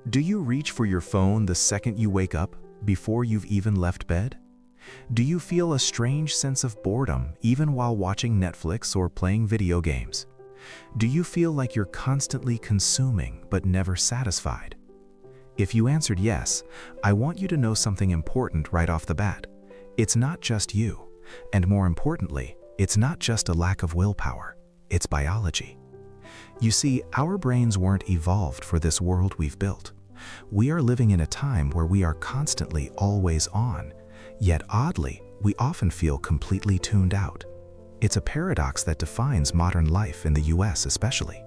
Do you reach for your phone the second you wake up, before you've even left bed? Do you feel a strange sense of boredom even while watching Netflix or playing video games? Do you feel like you're constantly consuming but never satisfied? If you answered yes, I want you to know something important right off the bat. It's not just you, and more importantly, it's not just a lack of willpower, it's biology. You see, our brains weren't evolved for this world we've built. We are living in a time where we are constantly always on, yet oddly, we often feel completely tuned out. It's a paradox that defines modern life in the US especially.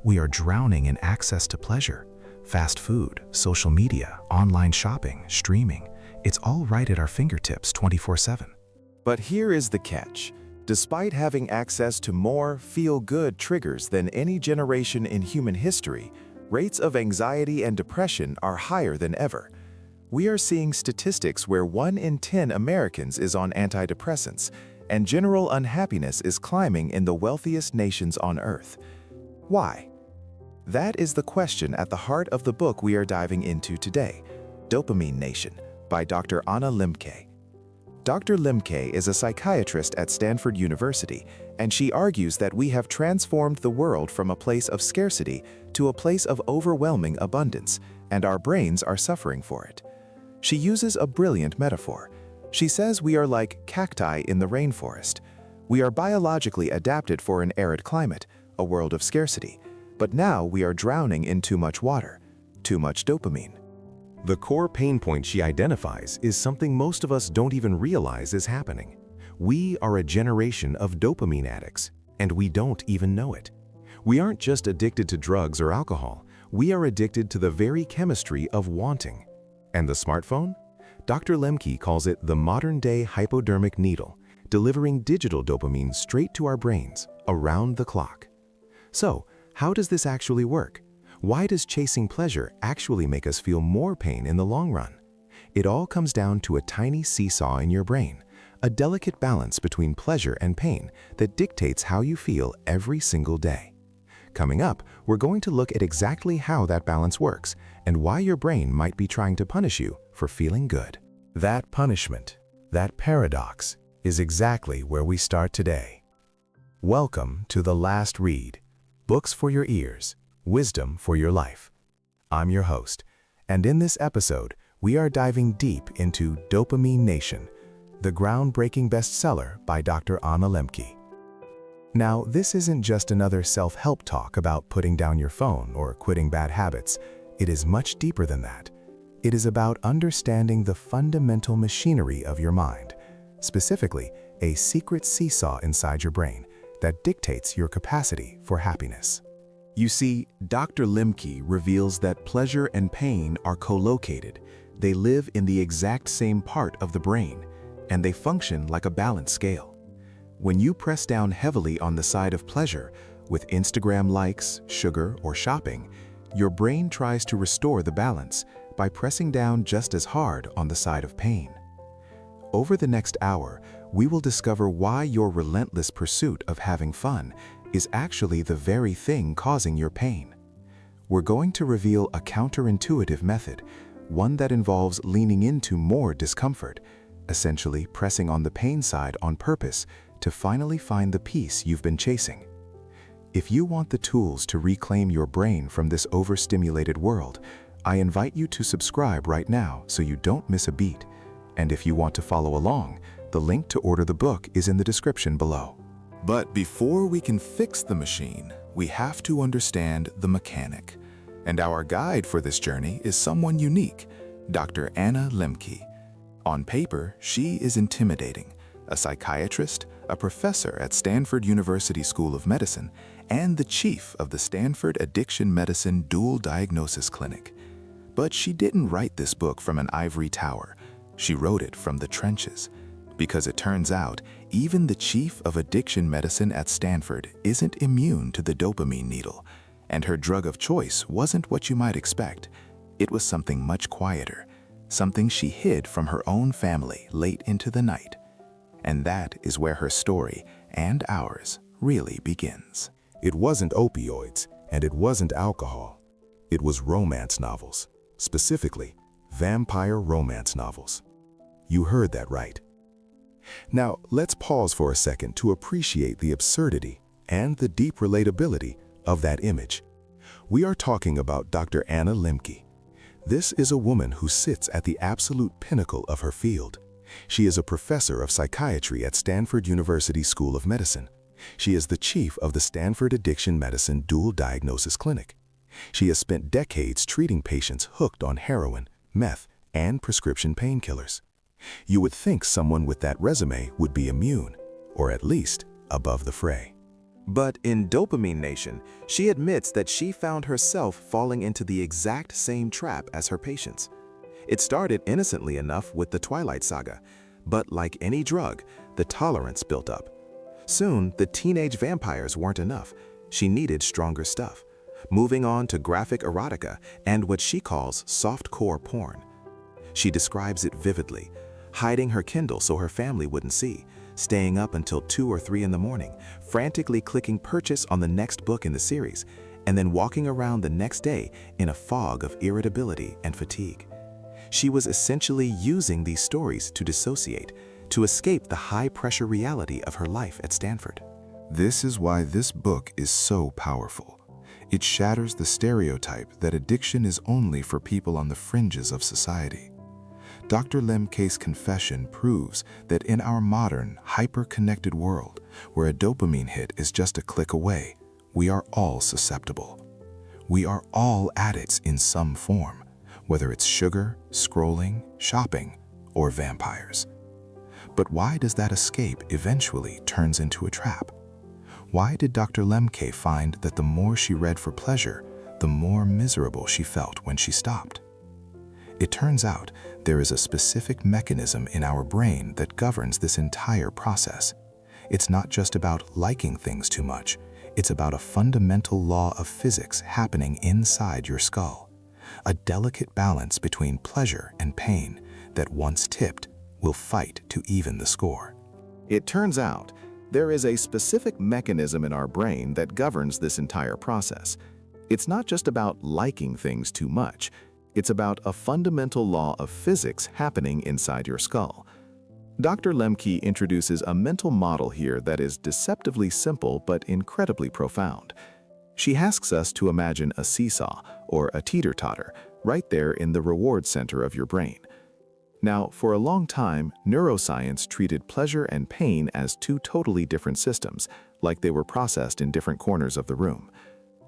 We are drowning in access to pleasure, fast food, social media, online shopping, streaming. It's all right at our fingertips 24/7. But here is the catch. Despite having access to more feel-good triggers than any generation in human history, rates of anxiety and depression are higher than ever. We are seeing statistics where 1 in 10 Americans is on antidepressants, and general unhappiness is climbing in the wealthiest nations on Earth. Why? That is the question at the heart of the book we are diving into today, Dopamine Nation, by Dr. Anna Lembke. Dr. Lembke is a psychiatrist at Stanford University, and she argues that we have transformed the world from a place of scarcity to a place of overwhelming abundance, and our brains are suffering for it. She uses a brilliant metaphor. She says we are like cacti in the rainforest. We are biologically adapted for an arid climate, a world of scarcity, but now we are drowning in too much water, too much dopamine. The core pain point she identifies is something most of us don't even realize is happening. We are a generation of dopamine addicts, and we don't even know it. We aren't just addicted to drugs or alcohol, we are addicted to the very chemistry of wanting. And the smartphone? Dr. Lembke calls it the modern-day hypodermic needle, delivering digital dopamine straight to our brains, around the clock. So, how does this actually work? Why does chasing pleasure actually make us feel more pain in the long run? It all comes down to a tiny seesaw in your brain, a delicate balance between pleasure and pain that dictates how you feel every single day. Coming up, we're going to look at exactly how that balance works and why your brain might be trying to punish you for feeling good. That punishment, that paradox, is exactly where we start today. Welcome to The Last Read, Books for Your Ears, Wisdom for Your Life. I'm your host, and in this episode, we are diving deep into Dopamine Nation, the groundbreaking bestseller by Dr. Anna Lembke. Now, this isn't just another self-help talk about putting down your phone or quitting bad habits. It is much deeper than that. It is about understanding the fundamental machinery of your mind, specifically a secret seesaw inside your brain that dictates your capacity for happiness. You see, Dr. Lembke reveals that pleasure and pain are co-located. They live in the exact same part of the brain, and they function like a balance scale. When you press down heavily on the side of pleasure, with Instagram likes, sugar, or shopping, your brain tries to restore the balance by pressing down just as hard on the side of pain. Over the next hour, we will discover why your relentless pursuit of having fun is actually the very thing causing your pain. We're going to reveal a counterintuitive method, one that involves leaning into more discomfort, essentially pressing on the pain side on purpose to finally find the peace you've been chasing. If you want the tools to reclaim your brain from this overstimulated world, I invite you to subscribe right now so you don't miss a beat. And if you want to follow along, the link to order the book is in the description below. But before we can fix the machine, we have to understand the mechanic. And our guide for this journey is someone unique, Dr. Anna Lembke. On paper, she is intimidating, a psychiatrist, a professor at Stanford University School of Medicine, and the chief of the Stanford Addiction Medicine Dual Diagnosis Clinic. But she didn't write this book from an ivory tower. She wrote it from the trenches. Because it turns out, even the chief of addiction medicine at Stanford isn't immune to the dopamine needle, and her drug of choice wasn't what you might expect. It was something much quieter, something she hid from her own family late into the night. And that is where her story, and ours, really begins. It wasn't opioids, and it wasn't alcohol. It was romance novels, specifically vampire romance novels. You heard that right. Now, let's pause for a second to appreciate the absurdity and the deep relatability of that image. We are talking about Dr. Anna Lembke. This is a woman who sits at the absolute pinnacle of her field. She is a professor of psychiatry at Stanford University School of Medicine. She is the chief of the Stanford Addiction Medicine Dual Diagnosis Clinic. She has spent decades treating patients hooked on heroin, meth, and prescription painkillers. You would think someone with that resume would be immune, or at least above the fray. But in Dopamine Nation, she admits that she found herself falling into the exact same trap as her patients. It started innocently enough with the Twilight Saga, but like any drug, the tolerance built up. Soon, the teenage vampires weren't enough. She needed stronger stuff, moving on to graphic erotica and what she calls soft-core porn. She describes it vividly, hiding her Kindle so her family wouldn't see, staying up until 2 or 3 in the morning, frantically clicking purchase on the next book in the series, and then walking around the next day in a fog of irritability and fatigue. She was essentially using these stories to dissociate, to escape the high-pressure reality of her life at Stanford. This is why this book is so powerful. It shatters the stereotype that addiction is only for people on the fringes of society. Dr. Lembke's confession proves that in our modern, hyper-connected world, where a dopamine hit is just a click away, we are all susceptible. We are all addicts in some form, whether it's sugar, scrolling, shopping, or vampires. But why does that escape eventually turns into a trap? Why did Dr. Lembke find that the more she read for pleasure, the more miserable she felt when she stopped? It turns out there is a specific mechanism in our brain that governs this entire process. It's not just about liking things too much. It's about a fundamental law of physics happening inside your skull. A delicate balance between pleasure and pain that once tipped will fight to even the score. It turns out there is a specific mechanism in our brain that governs this entire process. It's not just about liking things too much. It's about a fundamental law of physics happening inside your skull. Dr. Lembke introduces a mental model here that is deceptively simple but incredibly profound. She asks us to imagine a seesaw or a teeter-totter right there in the reward center of your brain. Now, for a long time, neuroscience treated pleasure and pain as two totally different systems, like they were processed in different corners of the room.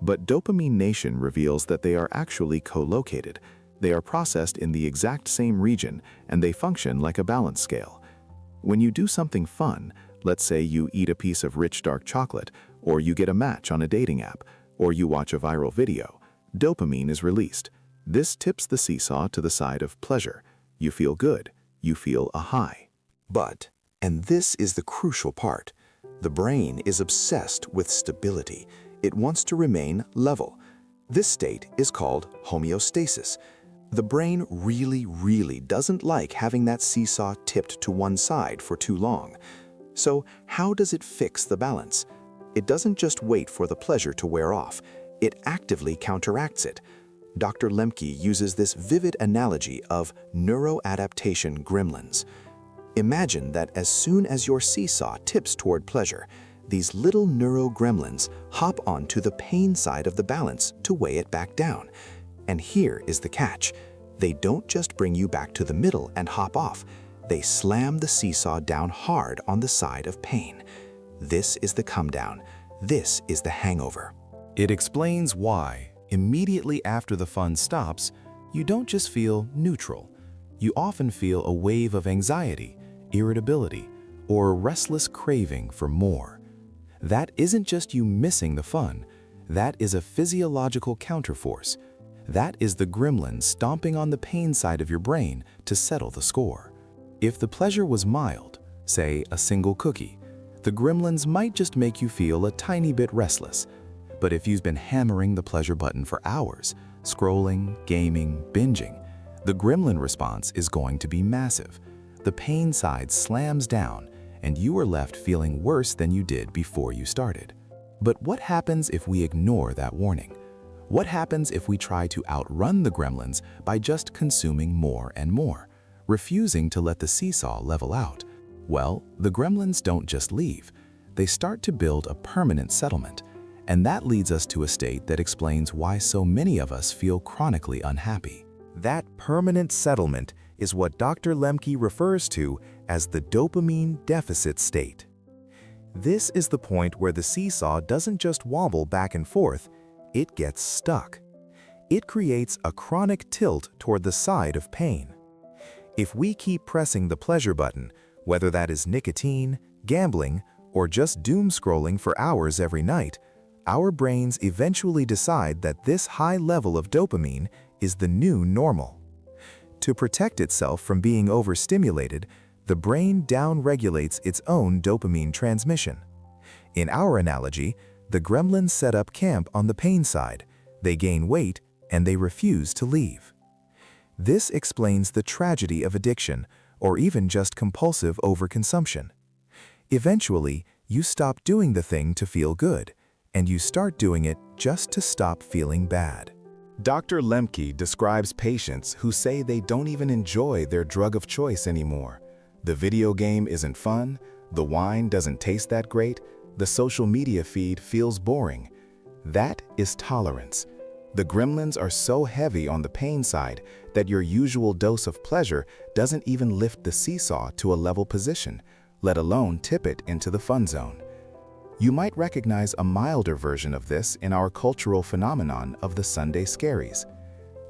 But Dopamine Nation reveals that they are actually co-located. They are processed in the exact same region, and they function like a balance scale. When you do something fun, let's say you eat a piece of rich dark chocolate, or you get a match on a dating app, or you watch a viral video, dopamine is released. This tips the seesaw to the side of pleasure. You feel good. You feel a high. But, and this is the crucial part, the brain is obsessed with stability. It wants to remain level. This state is called homeostasis. The brain really doesn't like having that seesaw tipped to one side for too long. So how does it fix the balance? It doesn't just wait for the pleasure to wear off. It actively counteracts it. Dr. Lembke uses this vivid analogy of neuroadaptation gremlins. Imagine that as soon as your seesaw tips toward pleasure, these little neuro-gremlins hop onto the pain side of the balance to weigh it back down. And here is the catch. They don't just bring you back to the middle and hop off. They slam the seesaw down hard on the side of pain. This is the come down. This is the hangover. It explains why, immediately after the fun stops, you don't just feel neutral. You often feel a wave of anxiety, irritability, or restless craving for more. That isn't just you missing the fun. That is a physiological counterforce. That is the gremlin stomping on the pain side of your brain to settle the score. If the pleasure was mild, say a single cookie, the gremlins might just make you feel a tiny bit restless. But if you've been hammering the pleasure button for hours, scrolling, gaming, binging, the gremlin response is going to be massive. The pain side slams down, and you are left feeling worse than you did before you started. But what happens if we ignore that warning? What happens if we try to outrun the gremlins by just consuming more and more, refusing to let the seesaw level out? Well, the gremlins don't just leave. They start to build a permanent settlement, and that leads us to a state that explains why so many of us feel chronically unhappy. That permanent settlement is what Dr. Lembke refers to as the dopamine deficit state. This is the point where the seesaw doesn't just wobble back and forth, it gets stuck. It creates a chronic tilt toward the side of pain. If we keep pressing the pleasure button, whether that is nicotine, gambling, or just doom scrolling for hours every night, our brains eventually decide that this high level of dopamine is the new normal. To protect itself from being overstimulated, the brain downregulates its own dopamine transmission. In our analogy, the gremlins set up camp on the pain side, they gain weight, and they refuse to leave. This explains the tragedy of addiction, or even just compulsive overconsumption. Eventually, you stop doing the thing to feel good, and you start doing it just to stop feeling bad. Dr. Lembke describes patients who say they don't even enjoy their drug of choice anymore. The video game isn't fun, the wine doesn't taste that great, the social media feed feels boring. That is tolerance. The gremlins are so heavy on the pain side that your usual dose of pleasure doesn't even lift the seesaw to a level position, let alone tip it into the fun zone. You might recognize a milder version of this in our cultural phenomenon of the Sunday scaries.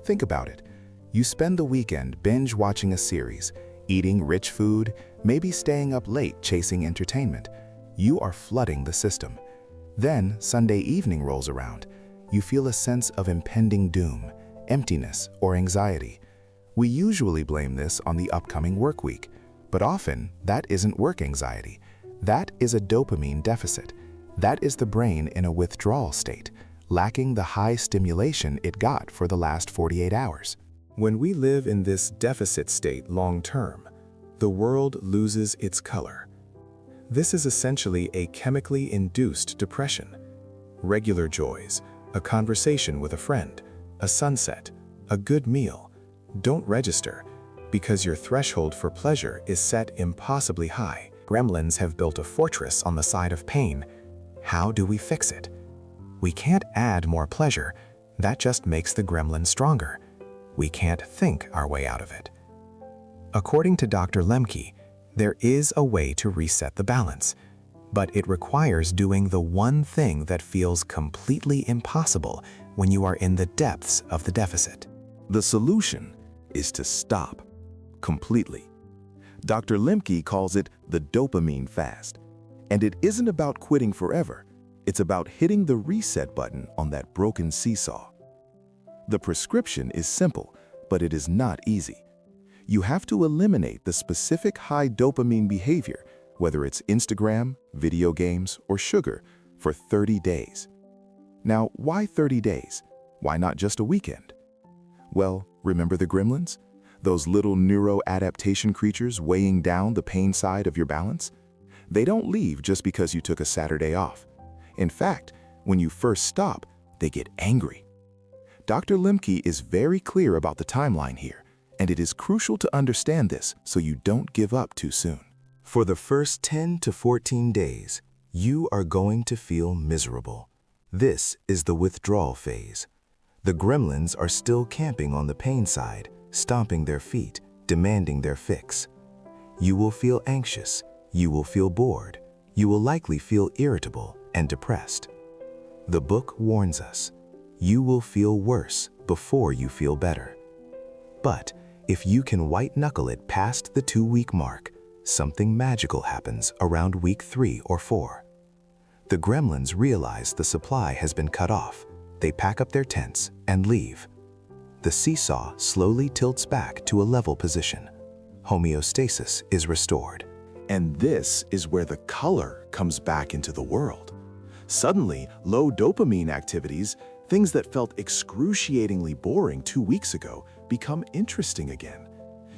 Think about it. You spend the weekend binge watching a series, eating rich food, maybe staying up late chasing entertainment. You are flooding the system. Then Sunday evening rolls around. You feel a sense of impending doom, emptiness, or anxiety. We usually blame this on the upcoming work week, but often that isn't work anxiety. That is a dopamine deficit. That is the brain in a withdrawal state, lacking the high stimulation it got for the last 48 hours. When we live in this deficit state long term, the world loses its color. This is essentially a chemically induced depression. Regular joys, a conversation with a friend, a sunset, a good meal, don't register because your threshold for pleasure is set impossibly high. Gremlins have built a fortress on the side of pain. How do we fix it? We can't add more pleasure. That just makes the gremlin stronger. We can't think our way out of it. According to Dr. Lembke, there is a way to reset the balance, but it requires doing the one thing that feels completely impossible when you are in the depths of the deficit. The solution is to stop completely. Dr. Lembke calls it the dopamine fast. And it isn't about quitting forever. It's about hitting the reset button on that broken seesaw. The prescription is simple, but it is not easy. You have to eliminate the specific high dopamine behavior, whether it's Instagram, video games, or sugar, for 30 days. Now, why 30 days? Why not just a weekend? Well, remember the gremlins? Those little neuroadaptation creatures weighing down the pain side of your balance? They don't leave just because you took a Saturday off. In fact, when you first stop, they get angry. Dr. Lembke is very clear about the timeline here, and it is crucial to understand this so you don't give up too soon. For the first 10 to 14 days, you are going to feel miserable. This is the withdrawal phase. The gremlins are still camping on the pain side, stomping their feet, demanding their fix. You will feel anxious. You will feel bored. You will likely feel irritable and depressed. The book warns us, you will feel worse before you feel better. But if you can white-knuckle it past the 2-week mark, something magical happens around week 3 or 4. The gremlins realize the supply has been cut off. They pack up their tents and leave. The seesaw slowly tilts back to a level position. Homeostasis is restored. And this is where the color comes back into the world. Suddenly, low dopamine activities, things that felt excruciatingly boring 2 weeks ago, become interesting again.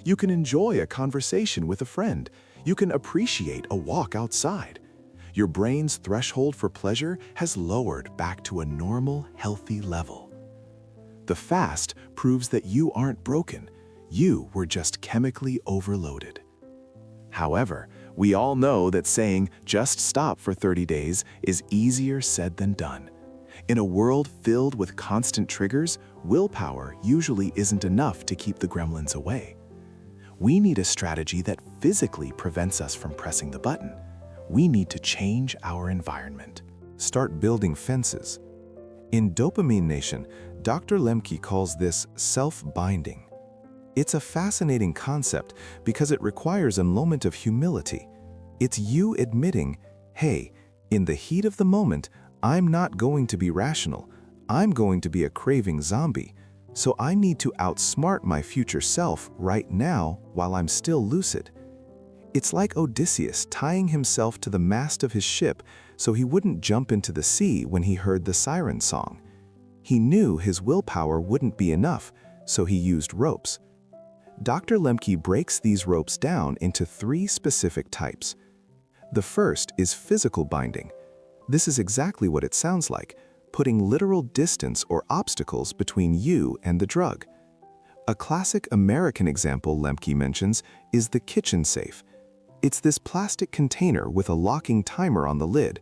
You can enjoy a conversation with a friend. You can appreciate a walk outside. Your brain's threshold for pleasure has lowered back to a normal, healthy level. The fast proves that you aren't broken. You were just chemically overloaded. However, we all know that saying just stop for 30 days is easier said than done. In a world filled with constant triggers, willpower usually isn't enough to keep the gremlins away. We need a strategy that physically prevents us from pressing the button. We need to change our environment. Start building fences. In Dopamine Nation, Dr. Lembke calls this self-binding. It's a fascinating concept because it requires a moment of humility. It's you admitting, hey, in the heat of the moment, I'm not going to be rational. I'm going to be a craving zombie. So I need to outsmart my future self right now while I'm still lucid. It's like Odysseus tying himself to the mast of his ship so he wouldn't jump into the sea when he heard the siren song. He knew his willpower wouldn't be enough, so he used ropes. Dr. Lembke breaks these ropes down into 3 specific types. The first is physical binding. This is exactly what it sounds like, putting literal distance or obstacles between you and the drug. A classic American example Lembke mentions is the kitchen safe. It's this plastic container with a locking timer on the lid.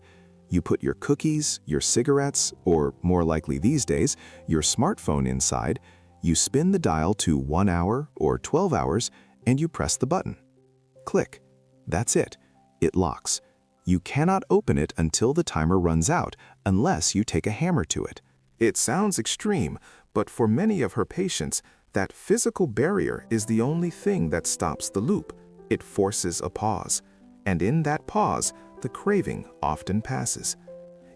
You put your cookies, your cigarettes, or more likely these days, your smartphone inside, you spin the dial to 1 hour or 12 hours, and you press the button. Click. That's it. It locks. You cannot open it until the timer runs out, unless you take a hammer to it. It sounds extreme, but for many of her patients, that physical barrier is the only thing that stops the loop. It forces a pause. And in that pause, the craving often passes.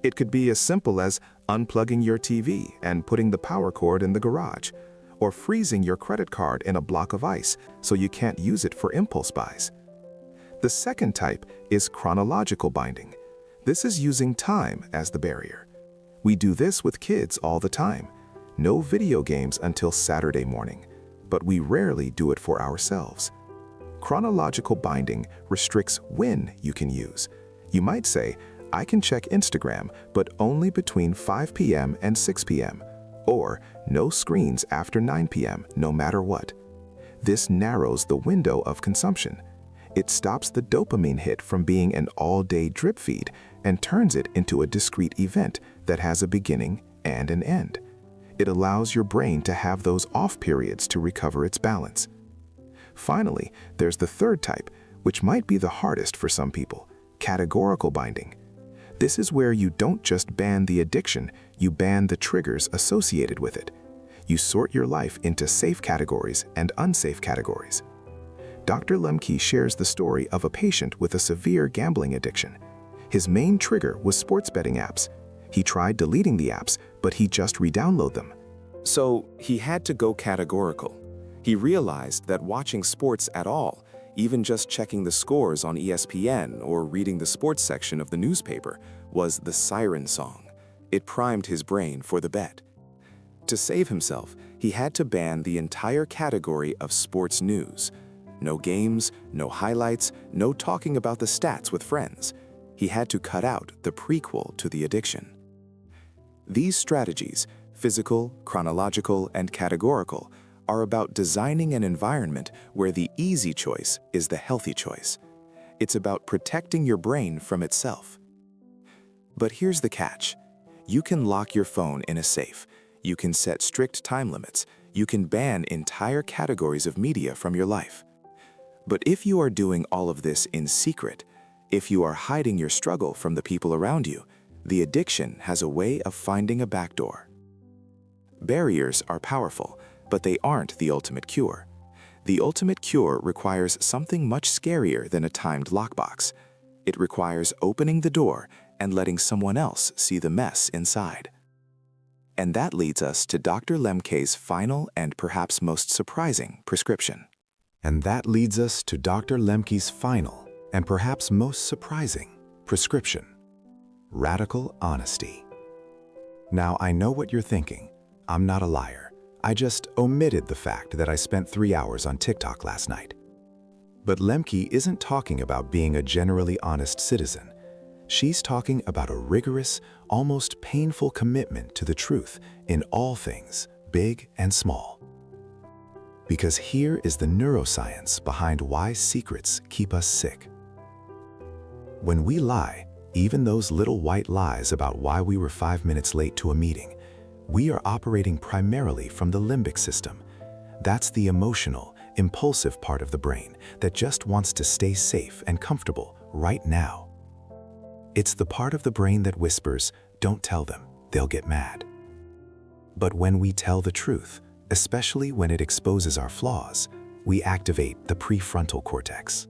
It could be as simple as unplugging your TV and putting the power cord in the garage, or freezing your credit card in a block of ice so you can't use it for impulse buys. The second type is chronological binding. This is using time as the barrier. We do this with kids all the time. No video games until Saturday morning, but we rarely do it for ourselves. Chronological binding restricts when you can use. You might say, I can check Instagram, but only between 5 p.m. and 6 p.m., or no screens after 9 p.m., no matter what. This narrows the window of consumption. It stops the dopamine hit from being an all-day drip feed and turns it into a discrete event that has a beginning and an end. It allows your brain to have those off periods to recover its balance. Finally, there's the third type, which might be the hardest for some people, categorical binding. This is where you don't just ban the addiction, you ban the triggers associated with it. You sort your life into safe categories and unsafe categories. Dr. Lembke shares the story of a patient with a severe gambling addiction. His main trigger was sports betting apps. He tried deleting the apps, but he just re-download them. So he had to go categorical. He realized that watching sports at all, even just checking the scores on ESPN or reading the sports section of the newspaper, was the siren song. It primed his brain for the bet. To save himself, he had to ban the entire category of sports news. No games, no highlights, no talking about the stats with friends. He had to cut out the prequel to the addiction. These strategies, physical, chronological, and categorical, are about designing an environment where the easy choice is the healthy choice. It's about protecting your brain from itself. But here's the catch. You can lock your phone in a safe. You can set strict time limits. You can ban entire categories of media from your life. But if you are doing all of this in secret, if you are hiding your struggle from the people around you, the addiction has a way of finding a backdoor. Barriers are powerful, but they aren't the ultimate cure. The ultimate cure requires something much scarier than a timed lockbox. It requires opening the door and letting someone else see the mess inside. And that leads us to Dr. Lembke's final and perhaps most surprising prescription. And that leads us to Dr. Lembke's final and perhaps most surprising prescription: radical honesty. Now, I know what you're thinking. I'm not a liar. I just omitted the fact that I spent 3 hours on TikTok last night. But Lembke isn't talking about being a generally honest citizen. She's talking about a rigorous, almost painful commitment to the truth in all things, big and small. Because here is the neuroscience behind why secrets keep us sick. When we lie, even those little white lies about why we were 5 minutes late to a meeting, we are operating primarily from the limbic system. That's the emotional, impulsive part of the brain that just wants to stay safe and comfortable right now. It's the part of the brain that whispers, "Don't tell them, they'll get mad." But when we tell the truth, especially when it exposes our flaws, we activate the prefrontal cortex.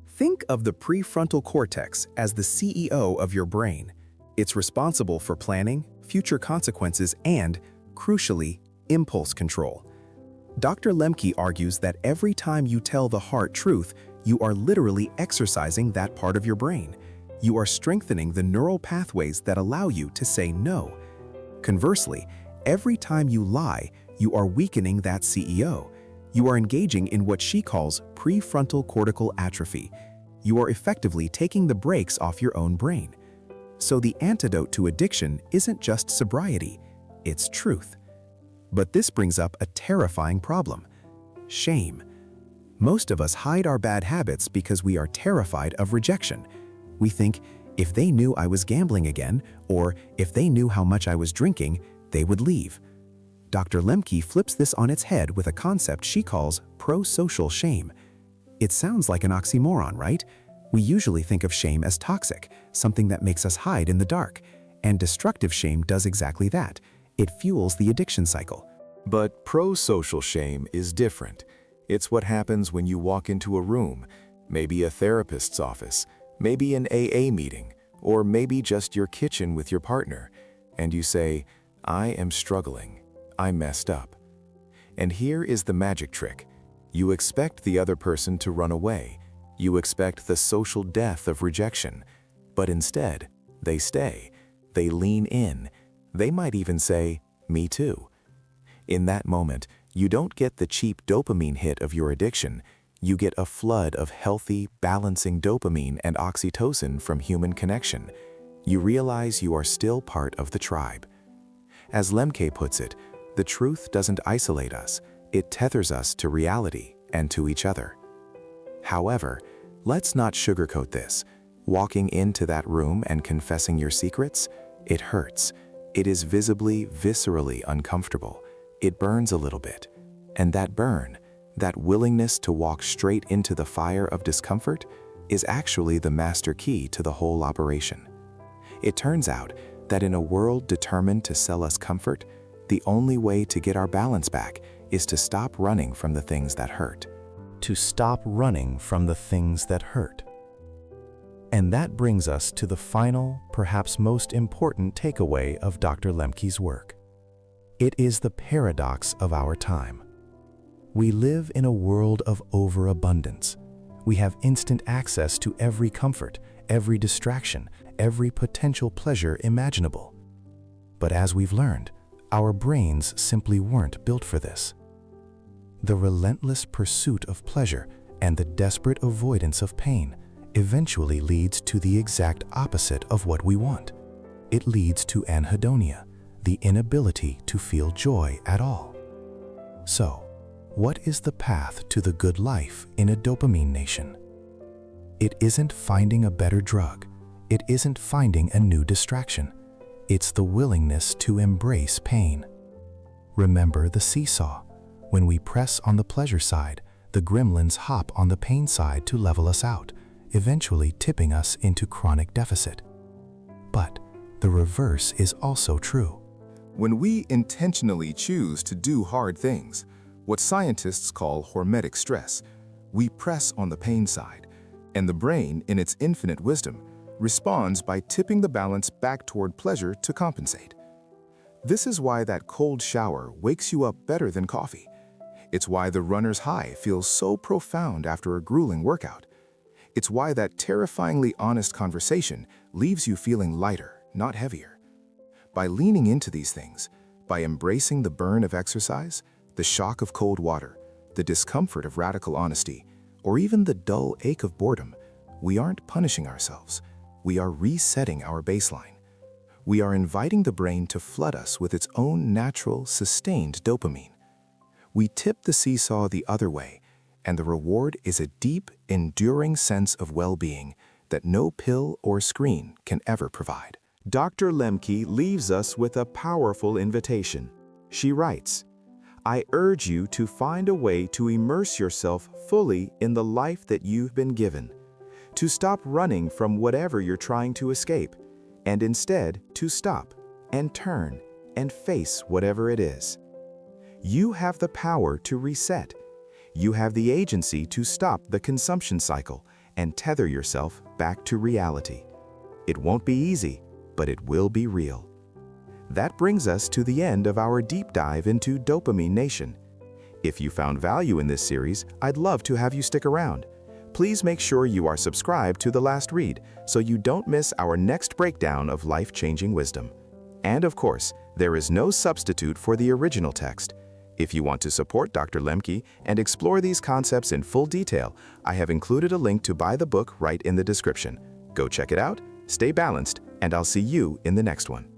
Think of the prefrontal cortex as the CEO of your brain. It's responsible for planning, future consequences, and, crucially, impulse control. Dr. Lembke argues that every time you tell the hard truth, you are literally exercising that part of your brain. You are strengthening the neural pathways that allow you to say no. Conversely, every time you lie, you are weakening that CEO. You are engaging in what she calls prefrontal cortical atrophy. You are effectively taking the brakes off your own brain. So the antidote to addiction isn't just sobriety, it's truth. But this brings up a terrifying problem: shame. Most of us hide our bad habits because we are terrified of rejection. We think, if they knew I was gambling again, or if they knew how much I was drinking, they would leave. Dr. Lembke flips this on its head with a concept she calls pro-social shame. It sounds like an oxymoron, right? We usually think of shame as toxic, something that makes us hide in the dark. And destructive shame does exactly that. It fuels the addiction cycle. But pro-social shame is different. It's what happens when you walk into a room, maybe a therapist's office, maybe an AA meeting, or maybe just your kitchen with your partner, and you say, "I am struggling. I messed up." And here is the magic trick. You expect the other person to run away. You expect the social death of rejection. But instead, they stay. They lean in. They might even say, "Me too." In that moment, you don't get the cheap dopamine hit of your addiction. You get a flood of healthy, balancing dopamine and oxytocin from human connection. You realize you are still part of the tribe. As Lembke puts it, the truth doesn't isolate us, it tethers us to reality and to each other. However, let's not sugarcoat this. Walking into that room and confessing your secrets, it hurts. It is visibly, viscerally uncomfortable. It burns a little bit. And that burn, that willingness to walk straight into the fire of discomfort, is actually the master key to the whole operation. It turns out that in a world determined to sell us comfort, the only way to get our balance back is to stop running from the things that hurt. To stop running from the things that hurt. And that brings us to the final, perhaps most important takeaway of Dr. Lembke's work. It is the paradox of our time. We live in a world of overabundance. We have instant access to every comfort, every distraction, every potential pleasure imaginable. But as we've learned, our brains simply weren't built for this. The relentless pursuit of pleasure and the desperate avoidance of pain eventually leads to the exact opposite of what we want. It leads to anhedonia, the inability to feel joy at all. So, what is the path to the good life in a dopamine nation? It isn't finding a better drug. It isn't finding a new distraction. It's the willingness to embrace pain. Remember the seesaw. When we press on the pleasure side, the gremlins hop on the pain side to level us out, eventually tipping us into chronic deficit. But the reverse is also true. When we intentionally choose to do hard things, what scientists call hormetic stress, we press on the pain side, and the brain, in its infinite wisdom, responds by tipping the balance back toward pleasure to compensate. This is why that cold shower wakes you up better than coffee. It's why the runner's high feels so profound after a grueling workout. It's why that terrifyingly honest conversation leaves you feeling lighter, not heavier. By leaning into these things, by embracing the burn of exercise, the shock of cold water, the discomfort of radical honesty, or even the dull ache of boredom, we aren't punishing ourselves. We are resetting our baseline. we are inviting the brain to flood us with its own natural, sustained dopamine. We tip the seesaw the other way, and the reward is a deep, enduring sense of well-being that no pill or screen can ever provide. Dr. Lembke leaves us with a powerful invitation. She writes, "I urge you to find a way to immerse yourself fully in the life that you've been given, to stop running from whatever you're trying to escape, and instead to stop and turn and face whatever it is. You have the power to reset. You have the agency to stop the consumption cycle and tether yourself back to reality. It won't be easy, but it will be real." That brings us to the end of our deep dive into Dopamine Nation. If you found value in this series, I'd love to have you stick around. Please make sure you are subscribed to The Last Read so you don't miss our next breakdown of life-changing wisdom. And of course, there is no substitute for the original text. If you want to support Dr. Lembke and explore these concepts in full detail, I have included a link to buy the book right in the description. Go check it out, stay balanced, and I'll see you in the next one.